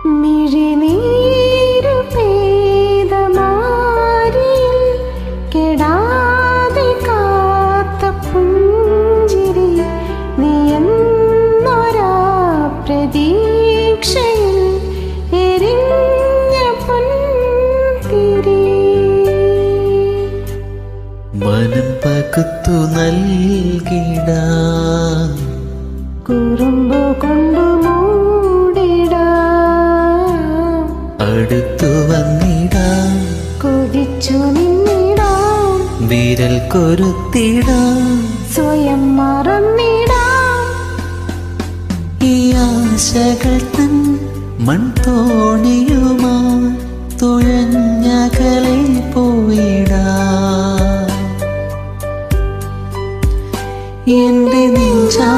മിഴിനീരു പേദമാരിയിൽ കെടാതെ കാത്ത പുഞ്ചിരി നീയെന്നൊരാ പ്രതീക്ഷയിൽ എരിഞ്ഞ പൊൻതിരി. മനം പകുത്തു നൽകിടാം, കുറുമ്പു കൊണ്ടു മൂടിടാം, അടുത്തു വന്നിടാം, കൊതിച്ചു നിന്നിടാം, വിരൽ കൊരുത്തിടാം, സ്വയം മറന്നിടാം. ഈ ആശകൾ തൻ മൺതോണിയുമാ തുഴഞ്ഞകലെ പോയിടാം. എന്റെ നെഞ്ചാ